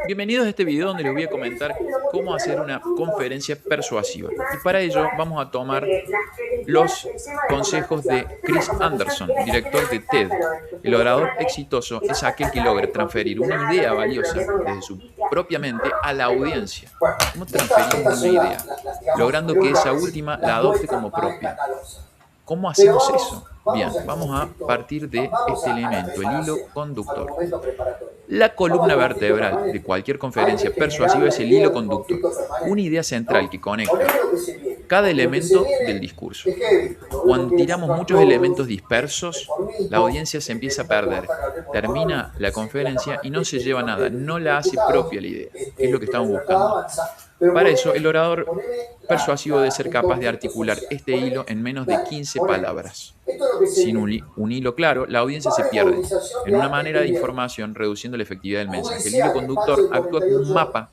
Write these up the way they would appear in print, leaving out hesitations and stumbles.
Bienvenidos a este video donde les voy a comentar cómo hacer una conferencia persuasiva. Y para ello vamos a tomar los consejos de Chris Anderson, director de TED. El orador exitoso es aquel que logra transferir una idea valiosa desde su propia mente a la audiencia. ¿Cómo transferimos una idea? Logrando que esa última la adopte como propia. ¿Cómo hacemos eso? Bien, vamos a partir de este elemento, el hilo conductor. La columna vertebral de cualquier conferencia persuasiva es el hilo conductor, una idea central que conecta cada elemento del discurso. Cuando tiramos muchos elementos dispersos, la audiencia se empieza a perder. Termina la conferencia y no se lleva nada, no la hace propia la idea, que es lo que estamos buscando. Para eso, el orador persuasivo debe ser capaz de articular este hilo en menos de 15 palabras. Sin un hilo claro, la audiencia se pierde en una manera de información, reduciendo la efectividad del mensaje. El hilo conductor actúa como un mapa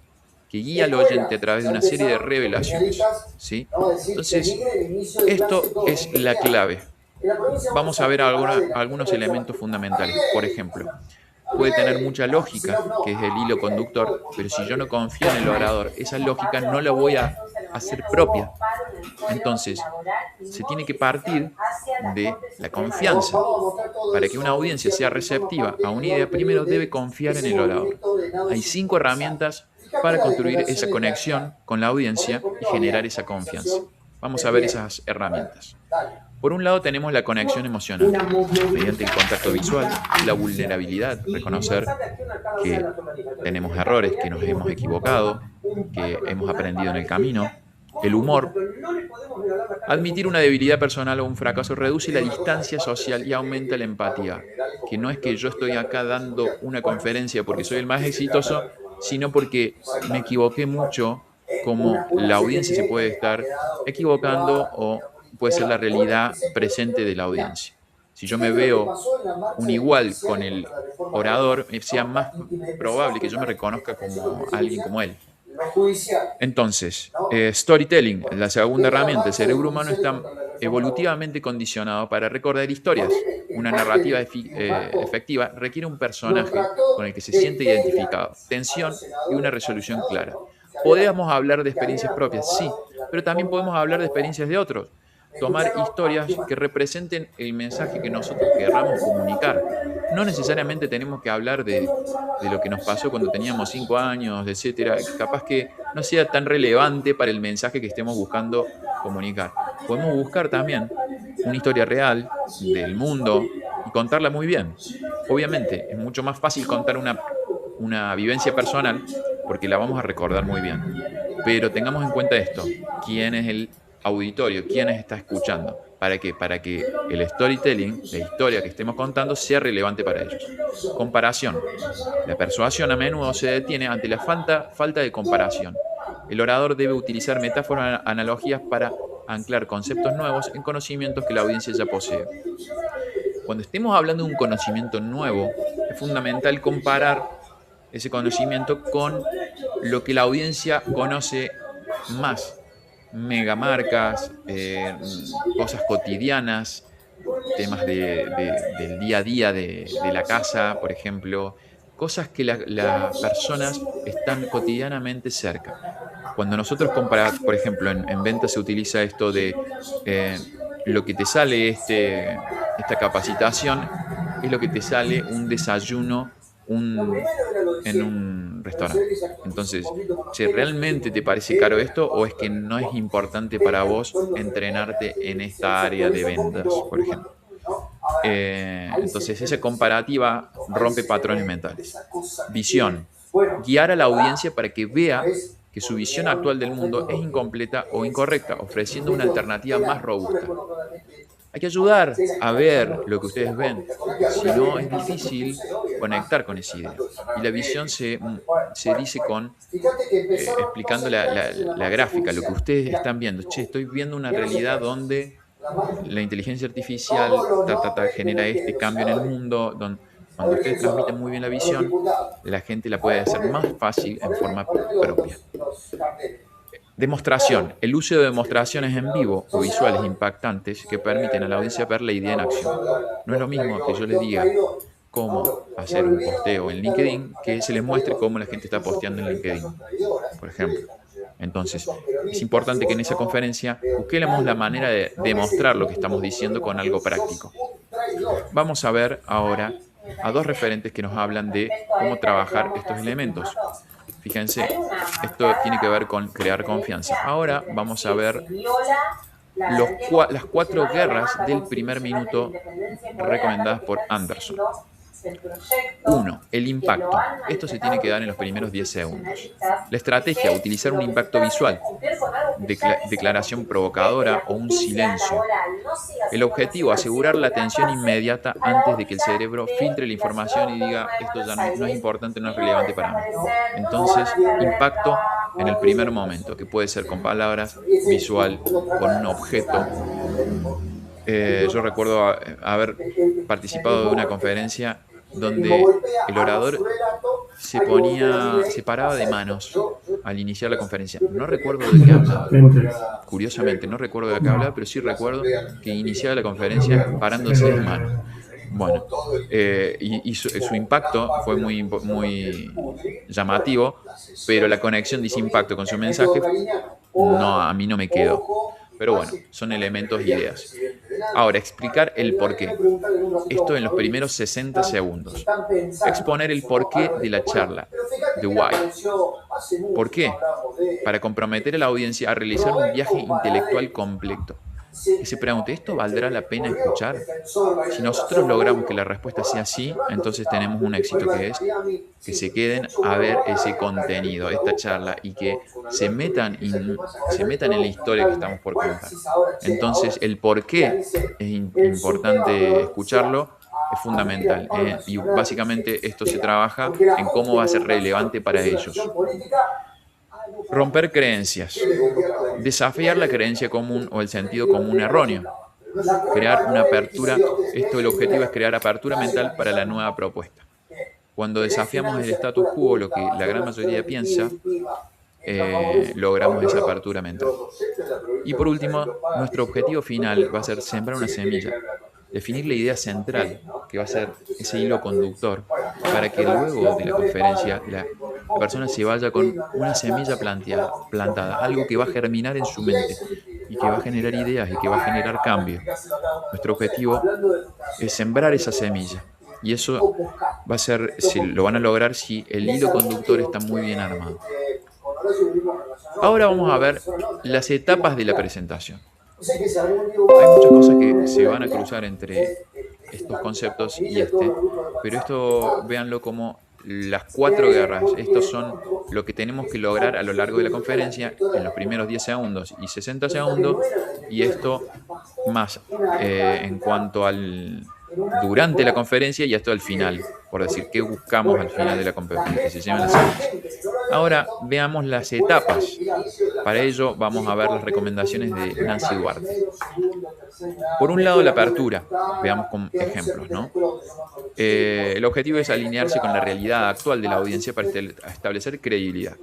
que guía al oyente a través de una serie de revelaciones, ¿sí? Entonces, esto es la clave. Vamos a ver algunos elementos fundamentales. Por ejemplo, puede tener mucha lógica, que es el hilo conductor, pero si yo no confío en el orador, esa lógica no la voy a hacer propia. Entonces, se tiene que partir de la confianza. Para que una audiencia sea receptiva a una idea, primero debe confiar en el orador. Hay 5 herramientas para construir esa conexión con la audiencia y generar esa confianza. Vamos a ver esas herramientas. Por un lado tenemos la conexión emocional, mediante el contacto visual, la vulnerabilidad, reconocer que tenemos errores, que nos hemos equivocado, que hemos aprendido en el camino, el humor. Admitir una debilidad personal o un fracaso reduce la distancia social y aumenta la empatía, que no es que yo estoy acá dando una conferencia porque soy el más exitoso, sino porque me equivoqué mucho, como la audiencia se puede estar equivocando o puede ser la realidad presente de la audiencia. Si yo me veo un igual con el orador, sea más probable que yo me reconozca como alguien como él. Entonces, storytelling, la segunda herramienta. El cerebro humano está evolutivamente condicionado para recordar historias. Una narrativa efectiva requiere un personaje con el que se siente identificado, tensión y una resolución clara. Podemos hablar de experiencias propias, sí, pero también podemos hablar de experiencias de otros. Tomar historias que representen el mensaje que nosotros querramos comunicar. No necesariamente tenemos que hablar de lo que nos pasó cuando teníamos 5 años, etcétera. Capaz que no sea tan relevante para el mensaje que estemos buscando comunicar. Podemos buscar también una historia real del mundo y contarla muy bien. Obviamente, es mucho más fácil contar una vivencia personal porque la vamos a recordar muy bien. Pero tengamos en cuenta esto: ¿quién es el auditorio? ¿Quién está escuchando? ¿Para qué? Para que el storytelling, la historia que estemos contando, sea relevante para ellos. Comparación. La persuasión a menudo se detiene ante la falta de comparación. El orador debe utilizar metáforas, analogías para anclar conceptos nuevos en conocimientos que la audiencia ya posee. Cuando estemos hablando de un conocimiento nuevo, es fundamental comparar ese conocimiento con lo que la audiencia conoce más. Megamarcas, cosas cotidianas, temas del día a día de la casa, por ejemplo, cosas que las personas están cotidianamente cerca. Cuando nosotros comparamos, por ejemplo, en ventas se utiliza esto de lo que te sale esta capacitación es lo que te sale un desayuno en un restaurante. Entonces, si realmente te parece caro esto o es que no es importante para vos entrenarte en esta área de ventas, por ejemplo. Entonces, esa comparativa rompe patrones mentales. Visión. Guiar a la audiencia para que vea que su visión actual del mundo es incompleta o incorrecta, ofreciendo una alternativa más robusta. Hay que ayudar a ver lo que ustedes ven, si no es difícil conectar con esa idea. Y la visión se dice explicando la gráfica, lo que ustedes están viendo. Che, estoy viendo una realidad donde la inteligencia artificial genera este cambio en el mundo, cuando ustedes transmiten muy bien la visión, la gente la puede hacer más fácil en forma propia. Demostración. El uso de demostraciones en vivo o visuales impactantes que permiten a la audiencia ver la idea en acción. No es lo mismo que yo les diga, cómo hacer un posteo en LinkedIn que se les muestre cómo la gente está posteando en LinkedIn, por ejemplo. Entonces, es importante que en esa conferencia busquemos la manera de demostrar lo que estamos diciendo con algo práctico. Vamos a ver ahora a dos referentes que nos hablan de cómo trabajar estos elementos. Fíjense, esto tiene que ver con crear confianza. Ahora vamos a ver las 4 guerras del primer minuto recomendadas por Anderson. 1. El impacto. Esto se tiene que dar en los primeros 10 segundos. La estrategia, utilizar un impacto visual, declaración provocadora o un silencio. El objetivo, asegurar la atención inmediata antes de que el cerebro filtre la información y diga esto ya no es importante, no es relevante para mí. Entonces, impacto en el primer momento, que puede ser con palabras, visual, con un objeto. Yo recuerdo haber participado de una conferencia donde el orador se paraba de manos al iniciar la conferencia. No recuerdo de qué hablaba. Curiosamente, no recuerdo de qué hablaba, pero sí recuerdo que iniciaba la conferencia parándose de manos. Bueno, y su impacto fue muy llamativo, pero la conexión de ese impacto con su mensaje, no, a mí no me quedó. Pero bueno, son elementos, ideas. Ahora, explicar el porqué. Esto en los primeros 60 segundos. Exponer el porqué de la charla. The why. ¿Por qué? Para comprometer a la audiencia a realizar un viaje intelectual completo. Que se pregunte, ¿esto valdrá la pena escuchar? Si nosotros logramos que la respuesta sea sí, entonces tenemos un éxito, que es que se queden a ver ese contenido, esta charla, y que se metan en la historia que estamos por contar. Entonces, el por qué es importante escucharlo es fundamental. Y básicamente esto se trabaja en cómo va a ser relevante para ellos. Romper creencias. Desafiar la creencia común o el sentido común erróneo. Crear una apertura. El objetivo es crear apertura mental para la nueva propuesta. Cuando desafiamos el status quo, lo que la gran mayoría piensa, logramos esa apertura mental. Y por último, nuestro objetivo final va a ser sembrar una semilla. Definir la idea central, que va a ser ese hilo conductor, para que luego de la conferencia la persona se vaya con una semilla plantada, algo que va a germinar en su mente y que va a generar ideas y que va a generar cambio. Nuestro objetivo es sembrar esa semilla, y eso va a ser, lo van a lograr si el hilo conductor está muy bien armado. Ahora vamos a ver las etapas de la presentación. Hay muchas cosas que se van a cruzar entre estos conceptos y pero esto véanlo como las 4 guerras. Estos son lo que tenemos que lograr a lo largo de la conferencia en los primeros 10 segundos y 60 segundos, y esto más en cuanto al durante la conferencia y esto al final, por decir, qué buscamos al final de la conferencia, que se llaman las etapas. Ahora veamos las etapas. Para ello vamos a ver las recomendaciones de Nancy Duarte. Por un lado, la apertura. Veamos con ejemplos, ¿no? El objetivo es alinearse con la realidad actual de la audiencia para establecer credibilidad.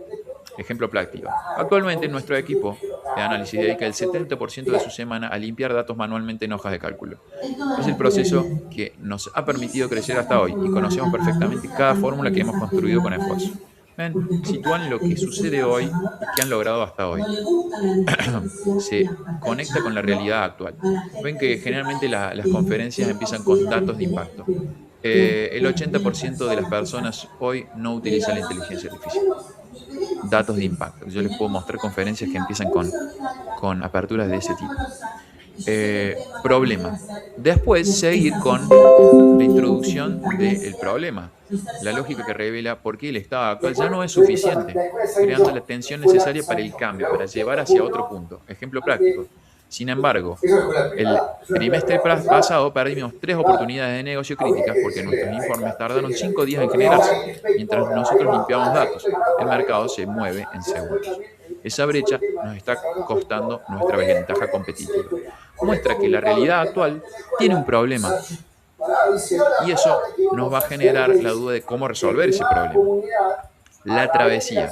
Ejemplo práctico. Actualmente nuestro equipo de análisis dedica el 70% de su semana a limpiar datos manualmente en hojas de cálculo. Es el proceso que nos ha permitido crecer hasta hoy y conocemos perfectamente cada fórmula que hemos construido con esfuerzo. Ven, sitúan lo que sucede hoy y que han logrado hasta hoy. Se conecta con la realidad actual. Ven que generalmente las conferencias empiezan con datos de impacto. El 80% de las personas hoy no utilizan la inteligencia artificial. Datos de impacto. Yo les puedo mostrar conferencias que empiezan con aperturas de ese tipo. Problema. Después seguir con la introducción del problema. La lógica que revela por qué el estado actual ya no es suficiente, creando la tensión necesaria para el cambio, para llevar hacia otro punto. Ejemplo práctico. Sin embargo, el trimestre pasado perdimos 3 oportunidades de negocio críticas porque nuestros informes tardaron 5 días en generarse, mientras nosotros limpiamos datos. El mercado se mueve en segundos. Esa brecha nos está costando nuestra ventaja competitiva. Muestra que la realidad actual tiene un problema. Y eso nos va a generar la duda de cómo resolver ese problema. La travesía.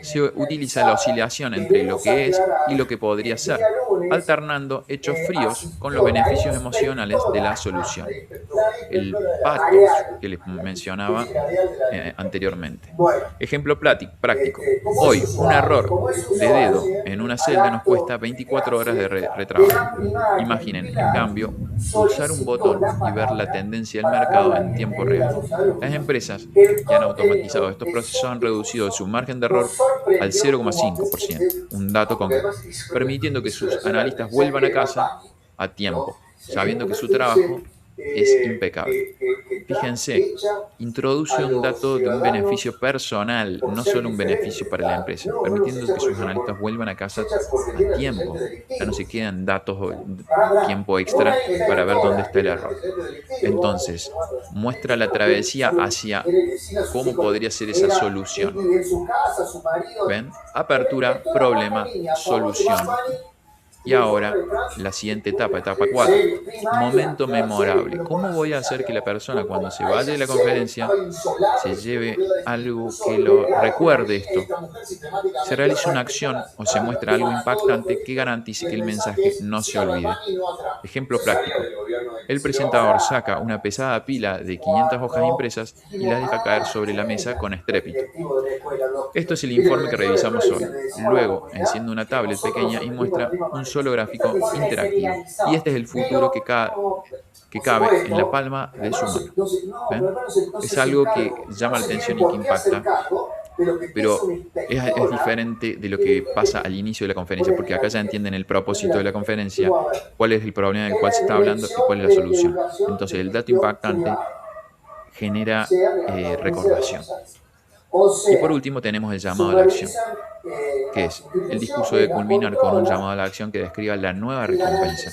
Se utiliza la oscilación entre lo que es y lo que podría ser. alternando hechos fríos con los beneficios emocionales de la solución. El patos que les mencionaba anteriormente. Ejemplo práctico. Hoy, un error de dedo en una celda nos cuesta 24 horas de retrabajo. Imaginen, en cambio, pulsar un botón y ver la tendencia del mercado en tiempo real. Las empresas que han automatizado estos procesos han reducido su margen de error al 0,5%, un dato concreto, permitiendo que sus analistas vuelvan a casa a tiempo, sabiendo que su trabajo es impecable. Fíjense, introduce un dato de un beneficio personal, no solo un beneficio para la empresa, permitiendo que sus analistas vuelvan a casa a tiempo. Ya no se quedan datos o tiempo extra para ver dónde está el error. Entonces, muestra la travesía hacia cómo podría ser esa solución. ¿Ven? Apertura, problema, solución. Y ahora, la siguiente etapa 4. Momento memorable. ¿Cómo voy a hacer que la persona cuando se vaya de la conferencia se lleve algo que lo recuerde esto? Se realiza una acción o se muestra algo impactante que garantice que el mensaje no se olvide. Ejemplo práctico. El presentador saca una pesada pila de 500 hojas impresas y las deja caer sobre la mesa con estrépito. Esto es el informe que revisamos hoy. Luego, enciende una tablet pequeña y muestra un solo gráfico interactivo. Y este es el futuro que cabe en la palma de su mano. ¿Ven? Es algo que llama la atención y que impacta, pero es diferente de lo que pasa al inicio de la conferencia, porque acá ya entienden el propósito de la conferencia, cuál es el problema del cual se está hablando y cuál es la solución. Entonces, el dato impactante genera recordación. Y por último tenemos el llamado a la acción, que es el discurso de culminar con un llamado a la acción que describa la nueva recompensa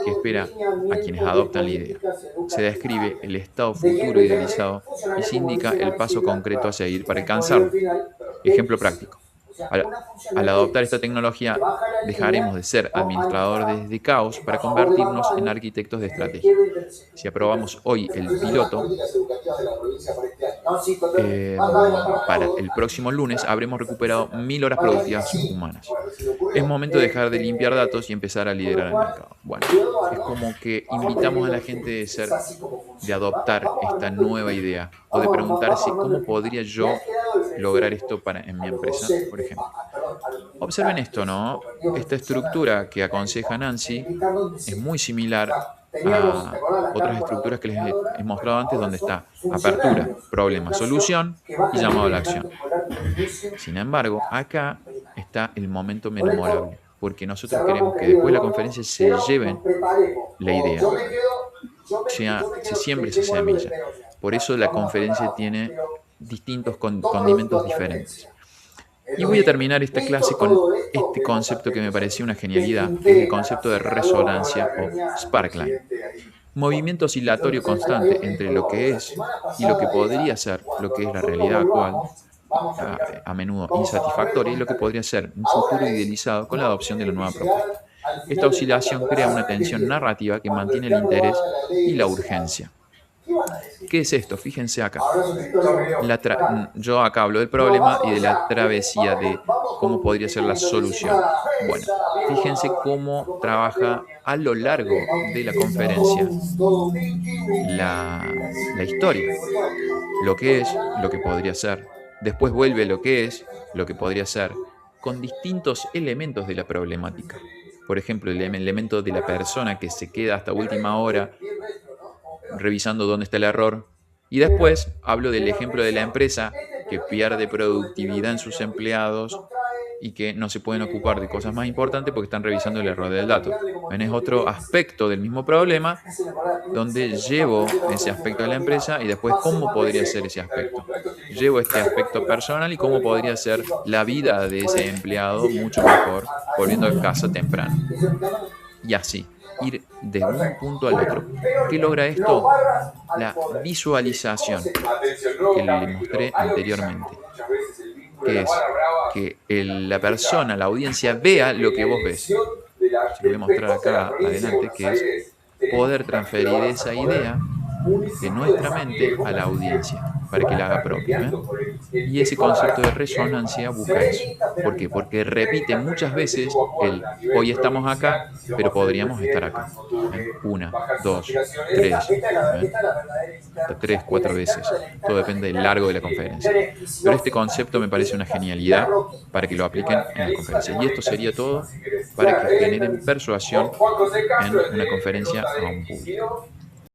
que espera a quienes adoptan la idea. Se describe el estado futuro idealizado y se indica el paso concreto a seguir para alcanzarlo. Ejemplo práctico. Al adoptar esta tecnología, dejaremos de ser administradores de caos para convertirnos en arquitectos de estrategia. Si aprobamos hoy el piloto, para el próximo lunes habremos recuperado 1000 horas productivas humanas. Es momento de dejar de limpiar datos y empezar a liderar el mercado. Bueno, es como que invitamos a la gente de adoptar esta nueva idea o de preguntarse cómo podría yo lograr esto en mi empresa, por ejemplo. Observen esto, ¿no? Esta estructura que aconseja Nancy es muy similar a otras estructuras que les he mostrado antes, donde está apertura, problema, solución y llamado a la acción. Sin embargo, acá está el momento memorable, porque nosotros queremos que después de la conferencia se lleven la idea, se siembre esa semilla. Por eso la conferencia tiene distintos condimentos diferentes. Y voy a terminar esta clase con este concepto que me pareció una genialidad, que es el concepto de resonancia o sparkline. Movimiento oscilatorio constante entre lo que es y lo que podría ser, lo que es la realidad actual, a menudo insatisfactoria, y lo que podría ser un futuro idealizado con la adopción de la nueva propuesta. Esta oscilación crea una tensión narrativa que mantiene el interés y la urgencia. ¿Qué es esto? Fíjense acá. Yo acá hablo del problema y de la travesía de cómo podría ser la solución. Bueno, fíjense cómo trabaja a lo largo de la conferencia la historia. Lo que es, lo que podría ser. Después vuelve lo que es, lo que podría ser, con distintos elementos de la problemática. Por ejemplo, el elemento de la persona que se queda hasta última hora revisando dónde está el error. Y después hablo del ejemplo de la empresa que pierde productividad en sus empleados y que no se pueden ocupar de cosas más importantes porque están revisando el error del dato. Es otro aspecto del mismo problema donde llevo ese aspecto de la empresa y después cómo podría ser ese aspecto. Llevo este aspecto personal y cómo podría ser la vida de ese empleado mucho mejor volviendo a casa temprano. Y así, ir de un punto al otro. ¿Qué logra esto? La visualización que le mostré anteriormente, que es que la persona, la audiencia, vea lo que vos ves. Se lo voy a mostrar acá adelante, que es poder transferir esa idea de nuestra mente a la audiencia. para que la haga propia. Y ese concepto de resonancia busca eso. ¿Por qué? Porque repite muchas veces el hoy estamos acá, pero podríamos estar acá. Una, dos, tres, hasta tres, cuatro veces. Todo depende del largo de la conferencia. Pero este concepto me parece una genialidad para que lo apliquen en las conferencias. Y esto sería todo para que generen persuasión en una conferencia a un público.